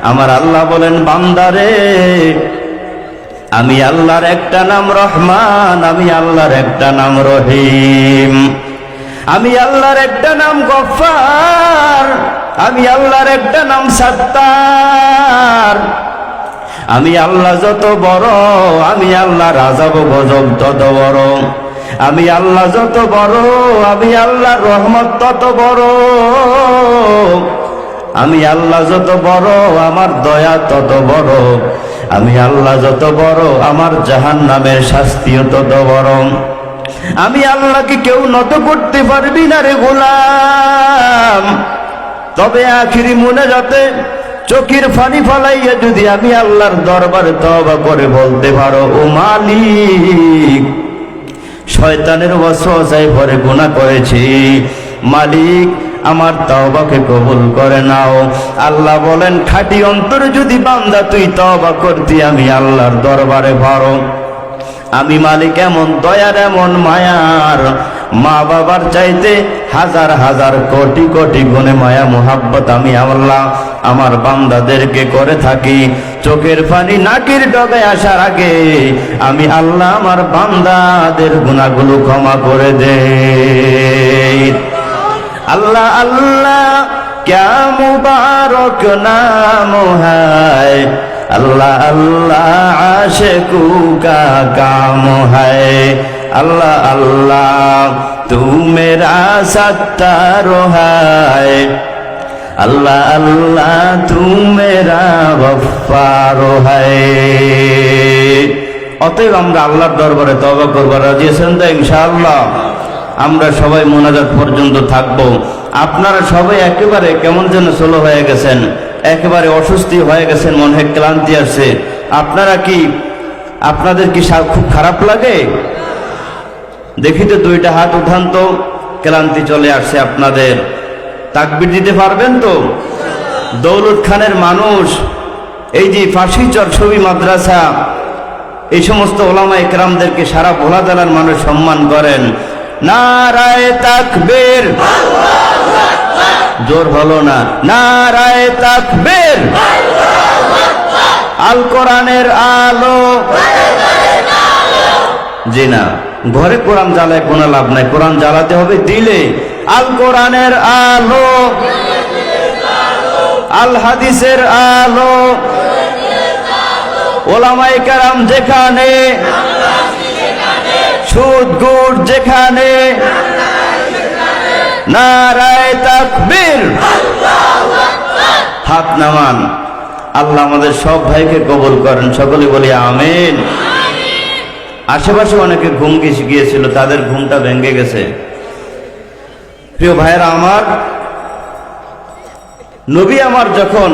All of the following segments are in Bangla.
আমার আল্লাহ বলেন, বান্দারে আমি আল্লাহর একটা নাম রহমান, আমি আল্লাহর একটা নাম রহিম, আমি আল্লাহর একটা নাম গফফার, আমি আল্লাহর একটা নাম সাত্তার। আমি আল্লাহ যত বড়, আমি আল্লাহর আযাব গজব তত বড়। আমি আল্লাহ যত বড়, আমি আল্লাহর রহমত তত বড়। আমি আল্লাহ যত বড়, আমার দয়া তত বড়। আমি আল্লাহ যত বড়, আমার জাহান্নামের শাস্তিও তত বড়। আমি আল্লাহকে কেউ নত করতে পারবি না রে গোলাম। তবে আখিরি মুনাজাতে চোখের পানি ফলাইয়া যদি আমি আল্লাহর দরবারে তওবা করে বলতে পারো, ও মালিক, শয়তানের ওয়াসওয়াসায় পড়ে গুনাহ করেছি, মালিক আমার তওবাকে কবুল করে নাও। আল্লাহ বলেন, খাঁটি অন্তরে যদি বান্দা তুই তওবা করতি আমি আল্লাহর দরবারে পারো। আমি মালিক এমন দয়ার, এমন মায়ার, মা বাবার চাইতে হাজার হাজার কোটি কোটি গুণে মায়া মোহাব্বত আমি আল্লাহ আমার বান্দাদেরকে করে থাকি। চোখের পানি নাকের ডগায় আসার আগে আমি আল্লাহ আমার বান্দাদের গুনাহগুলো ক্ষমা করে দেই। আল্লাহ আল্লাহ ক্যা মুবারক নাম হ্যায়, अल्लाह अल्लाह आशिकू का काम है। अल्लाह अल्लाह तू मेरा सत्तार है। अल्लाह अल्लाह तू मेरा गफ्फार है। অতএব আমরা আল্লাহর দরবারে তওবা করব। রাজি আছেন তো ইনশাআল্লাহ? আমরা সবাই মোনাজাত পর্যন্ত থাকব। আপনারা সবাই একেবারে কেমন যেন স্লো হয়ে গেছেন, একেবারে অসুস্থ হয়ে গেছেন, মনে হয় ক্লান্তি আসছে। আপনাদের কি খুব খারাপ লাগে? দেখি তো দুইটা হাত উঠান তো, ক্লান্তি চলে আসছে আপনাদের। তাকবীর দিতে পারবেন তো? দৌলত খানের মানুষ, এই যে ফাঁসিচর ছবি মাদ্রাসা, এই সমস্ত ওলামা ইকরামদেরকে সারা ভোলা জেলার মানুষ সম্মান করেন। নারায়ে তাকবীর, জোর হলো না, নারায়ে তাকবীর। আল কোরআনের আলো। জি না, ঘরে কোরআন জ্বালায় কোনো লাভ নাই, কোরআন জ্বালাতে হবে দিলে। আল কোরআনের আলো, আল হাদিসের আলো। ওলামায়ে কেরাম যেখানে, সুদ গুড় যেখানে, নারায়ে তাকবীর। হাত নামান। আল্লাহ আমাদের সব ভাইকে কবুল করেন, সকলে বলি আমিন। আশেপাশে অনেকে ঘুম গিয়েছিল, তাদের ঘুমটা ভেঙে গেছে। প্রিয় ভাইয়েরা আমার, নবী আমার যখন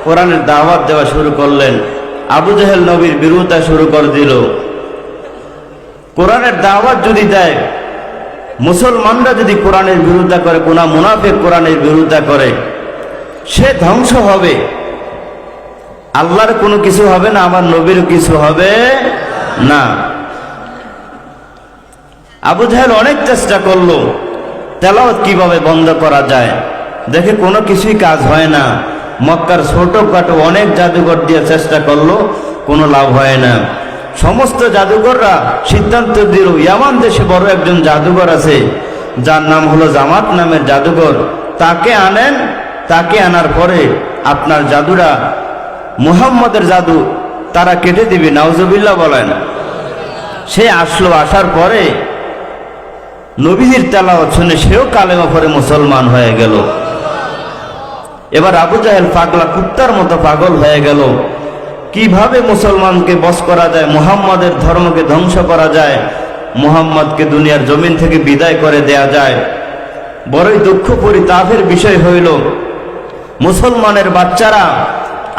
কোরআনের দাওয়াত দেওয়া শুরু করলেন, আবু জেহেল নবীর বিরোধিতা শুরু করে দিল। কোরআনের দাওয়াত যদি দেয়, মুসলমানরা যদি কোরআনের বিরোধিতা করে, কোন মুনাফিক কোরআনের বিরোধিতা করে, সে ধ্বংস হবে। আল্লাহর কোনো কিছু হবে না, আমার নবীর কিছু হবে না। আবু জাহেল অনেক চেষ্টা করলো তেলাওয়াত কিভাবে বন্ধ করা যায়, দেখে কোনো কিছুই কাজ হয় না। মক্কার ছোটখাটো অনেক জাদুঘর দিয়ে চেষ্টা করলো, কোনো লাভ হয় না। সমস্ত জাদুঘররা সিদ্ধান্ত দিল, ইয়ামান দেশে বড় একজন জাদুঘর আছে, যার নাম হলো জামাত নামের জাদুঘর, তাকে আনেন। তাকে আনার পরে আপনার জাদুরা, মুহাম্মদের জাদু তারা কেটে দিবে। নাউজুবিল্লাহ বলেন। সে আসলো, আসার পরে নবীজির তেলাওয়াত শুনে সেও কালেমা পড়ে মুসলমান হয়ে গেল। এবার আবু জাহেল পাগলা কুত্তার মতো পাগল হয়ে গেল, কিভাবে মুসলমানকে বশ করা যায়, মুহাম্মাদের ধর্মকে ধ্বংস করা যায়, মুহাম্মদকে দুনিয়ার জমিন থেকে বিদায় করে দেয়া যায়। বড়ই দুঃখ পরিতাপের বিষয় হইল, মুসলমানের বাচ্চারা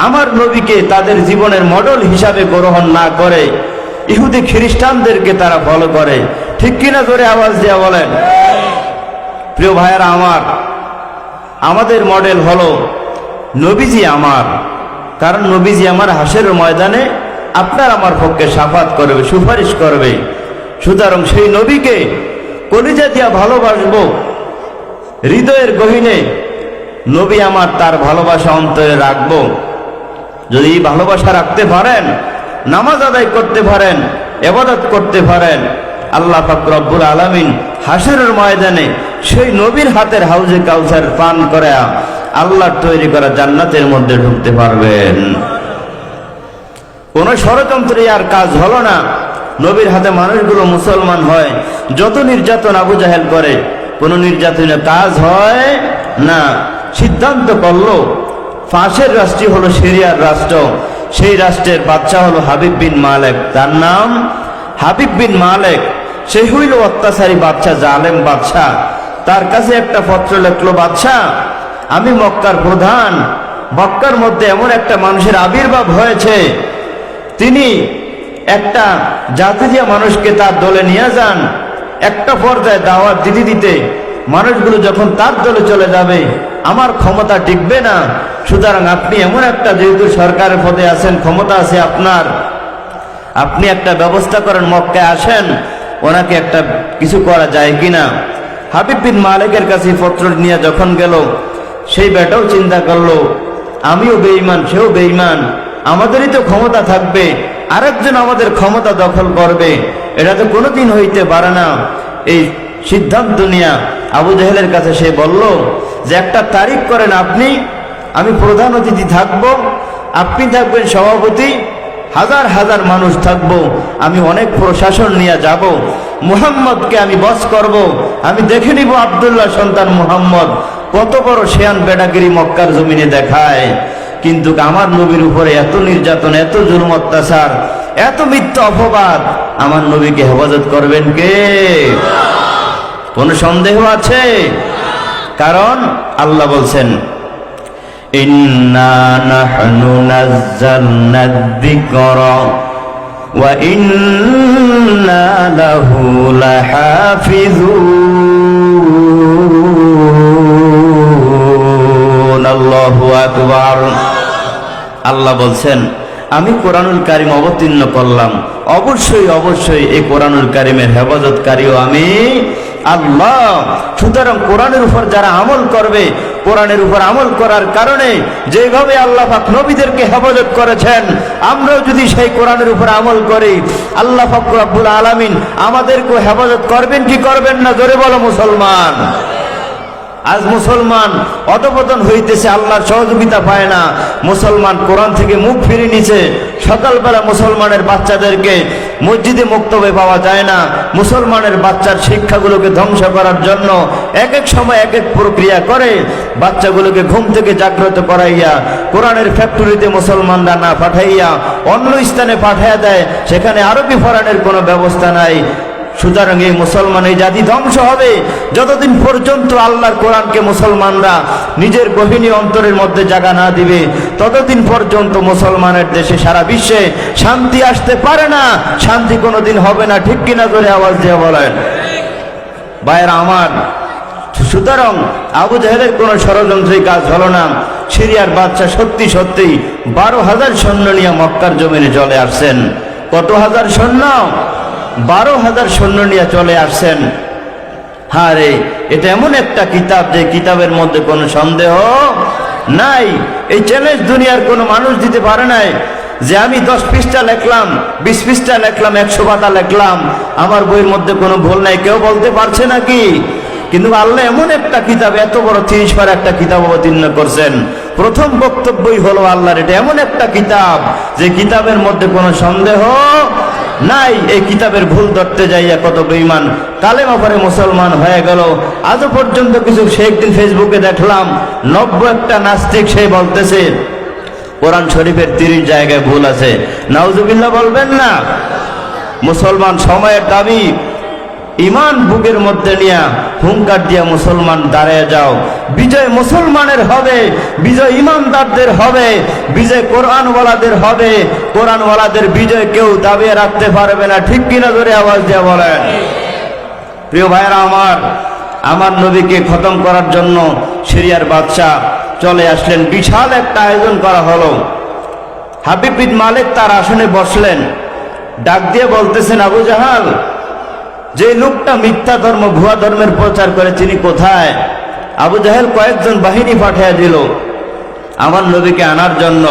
আমার নবীকে তাদের জীবনের মডেল হিসাবে গ্রহণ না করে ইহুদি খ্রিস্টানদেরকে তারা ফলো করে। ঠিক কিনা জোরে আওয়াজ দেয়া বলেন। প্রিয় ভাইয়েরা আমার, আমাদের মডেল হলো নবীজি আমার, কারণ নবীজি আমার হাসরের ময়দানে আপনার আমার পক্ষে শাফাত করবে, সুপারিশ করবে। সুতরাং সেই নবীকে কলিজা দিয়া ভালোবাসবো, হৃদয়ের গহীনে নবী আমার, তার ভালোবাসা অন্তরে রাখবো। যদি ভালোবাসা রাখতে পারেন, নামাজ আদায় করতে পারেন, ইবাদত করতে পারেন, আল্লাহ পাক রব্বুল আলামিন হাসরের ময়দানে সেই নবীর হাতের হাউজে কাউসার পান করে আল্লাহর তৈরি করা জান্নাতের মধ্যে ঢুকতে পারবেন। কোন ষড়যন্ত্রে আর কাজ হলো না। নবীর হাতে মানুষগুলো মুসলমান হয়। যত নির্যাতন আবু জাহেল করে, কোন নির্যাতনের কাজ হয় না। সিদ্ধান্ত করলো পাশের রাষ্ট্রই হলো সিরিয়ার রাষ্ট্র, সেই রাষ্ট্রের বাদশা হলো হাবিব বিন মালেক। তার নাম হাবিব বিন মালেক। সে হইল অত্যাচারী বাদশা, জালেম বাদশা। তার কাছে একটা পত্র লিখলো, বাদশা আমি মক্কার প্রধান, মক্কার মধ্যে এমন একটা মানুষের আবির্ভাব হয়েছে, তিনি একটা জাতি দিয়া মানুষকে তার দলে নিয়ে যান। একটা পর্যায়ে দাওয়াত দিতে দিতে মানুষগুলো যখন তার দলে চলে যাবে, আমার ক্ষমতা টিকবে না। সুতরাং আপনি এমন একটা, যেহেতু সরকারের পদে আছেন, ক্ষমতা আছে আপনার, আপনি একটা ব্যবস্থা করেন, মক্কায় আসেন, ওনাকে একটা কিছু করা যায় কিনা। হাবিব বিন মালিকের কাছে পত্র নিয়ে যখন গেল, সেই বেটাও চিন্তা করলো আমিও বেঈমান, সেও বেঈমান, আমাদেরই তো ক্ষমতা থাকবে, আরেকজন আমাদের ক্ষমতা দখল করবে, এটা তো কোনোদিন হইতে পারে না। এই সিদ্ধান্ত নিয়ে আবু জাহেলের কাছে সে বলল যে একটা তারিখ করেন আপনি, আমি প্রধান অতিথি থাকব, আপনি থাকবেন সভাপতি, হাজার হাজার মানুষ থাকবো, আমি অনেক প্রশাসন নিয়ে যাব, মুহাম্মদকে আমি বস করব, আমি দেখে নিব আব্দুল্লাহ সন্তান মুহাম্মদ কত বড় শেয়ান বেটাগিরি মক্কার জমিনে দেখায়। কিন্তু আমার নবীর উপরে এত নির্যাতন, এত জুলুম অত্যাচার, এত মিথ্যা অপবাদ, আমার নবীকে হেফাজত করবেন কে? কোন সন্দেহ আছে? কারণ আল্লাহ বলছেন ইন্না নাহনু নাযালনা যিকরা ওয়া ইন্না লাহু লাহাফিজুন। আল্লাহু আকবার। আল্লাহ বলছেন আমি কোরআনুল কারীম অবতীর্ণ করলাম, অবশ্যই অবশ্যই এই কোরআনুল কারীমের হেফাজতকারীও আমি আল্লাহ। সুতরাং কোরআনের উপর যারা আমল করবে, কোরআনের উপর আমল করার কারণে যেভাবে আল্লাহ পাক নবীদেরকে হেফাজত করেছেন, আমরাও যদি সেই কোরআনের উপর আমল করি, আল্লাহ পাক রব্বুল আলামিন আমাদেরকে হেফাজত করবেন কি করবেন না? জোরে বলো মুসলমান। আজ মুসলমান অধপতন হইতেছে, আল্লাহর সহযোগিতা পায় না। মুসলমান কোরআন থেকে মুখ ফিরে নিছে। সকালবেলা মুসলমানের বাচ্চাদেরকে মসজিদে মুক্তবে পাওয়া যায় না। মুসলমানের বাচ্চার শিক্ষাগুলোকে ধ্বংস করার জন্য এক এক সময় এক এক প্রক্রিয়া করে বাচ্চাগুলোকে ঘুম থেকে জাগ্রত করাইয়া কোরআনের ফ্যাক্টরিতে মুসলমানরা না পাঠাইয়া অন্য স্থানে পাঠাইয়া দেয়, সেখানে আরবি পড়ানোর কোনো ব্যবস্থা নাই। সুতরাং এই মুসলমান, এই জাতি ধ্বংস হবে যতদিন পর্যন্ত আল্লাহর কোরআনকে মুসলমানরা নিজের গভীর অন্তরের মধ্যে জায়গা না দিবে, ততদিন পর্যন্ত মুসলমানের দেশে সারা বিশ্বে শান্তি আসতে পারে না, শান্তি কোনোদিন হবে না। ঠিক কিনা করে আওয়াজ দিয়ে বলেন ভাইয়েরা আমার। সুতরাং আবু জাহেলের কোনো ষড়যন্ত্রী কাজ হলো না। সিরিয়ার বাদশা সত্যি সত্যি 12,000 সৈন্য নিয়ে মক্কার জমিনে চলে আসছেন। কত হাজার সৈন্য? 12,000 সৈন্য নিয়ে চলে আসছেন। হ্যাঁ রে, এটা এমন একটা কিতাব যে কিতাবের মধ্যে কোনো সন্দেহ নাই। এই চ্যালেঞ্জ দুনিয়ার কোনো মানুষ দিতে পারে নাই যে আমি 10 পৃষ্ঠা লিখলাম, 20 পৃষ্ঠা লিখলাম, 100 পাতা লিখলাম, আমার বইয়ের মধ্যে কোনো ভুল নাই, কেউ বলতে পারছে নাকি? কিন্তু আল্লাহ এমন একটা কিতাব, এত বড় 30 পারা একটা কিতাব অবতীর্ণ করছেন। প্রথম বক্তব্যই হলো আল্লাহর এটা এমন একটা কিতাব যে কিতাবের মধ্যে কোনো সন্দেহ নাই। এই কিতাবের ভুল ধরতে যাইয়া কত বেঈমান কালেমা পড়ে মুসলমান হয়ে গেল। আজও পর্যন্ত কিছু সে একদিন ফেসবুকে দেখলাম 90 একটা নাস্তিক, সে বলতেছে কোরআন শরীফের 30 জায়গায় ভুল আছে। নাউজুবিল্লাহ বলবেন না? মুসলমান সময়ের দাবি, ইমান বুকের মধ্যে নিয়ে হুঙ্কার দিয়া মুসলমান দাঁড়িয়ে যাও। বিজয় মুসলমানের হবে, বিজয় ইমানদারদের হবে, বিজয় কোরআনওয়ালাদের হবে। কোরআনওয়ালাদের বিজয় কেউ দাবিয়ে রাখতে পারবে না। ঠিক কিনা ধরে আওয়াজ দিয়ে বলেন। প্রিয় ভাইরা আমার, আমার নবীকে খতম করার জন্য সিরিয়ার বাদশা চলে আসলেন। বিশাল একটা আয়োজন করা হলো। হাবিব বিন মালিক তার আসনে বসলেন। ডাক দিয়ে বলতেছেন, আবু জাহাল, যে লোকটা মিথ্যা ধর্ম, ভুয়া ধর্মের প্রচার করে, তিনি কোথায়? আবু জাহেল কয়েকজন বাহিনী পাঠিয়ে দিল আমার নবীকে আনার জন্য।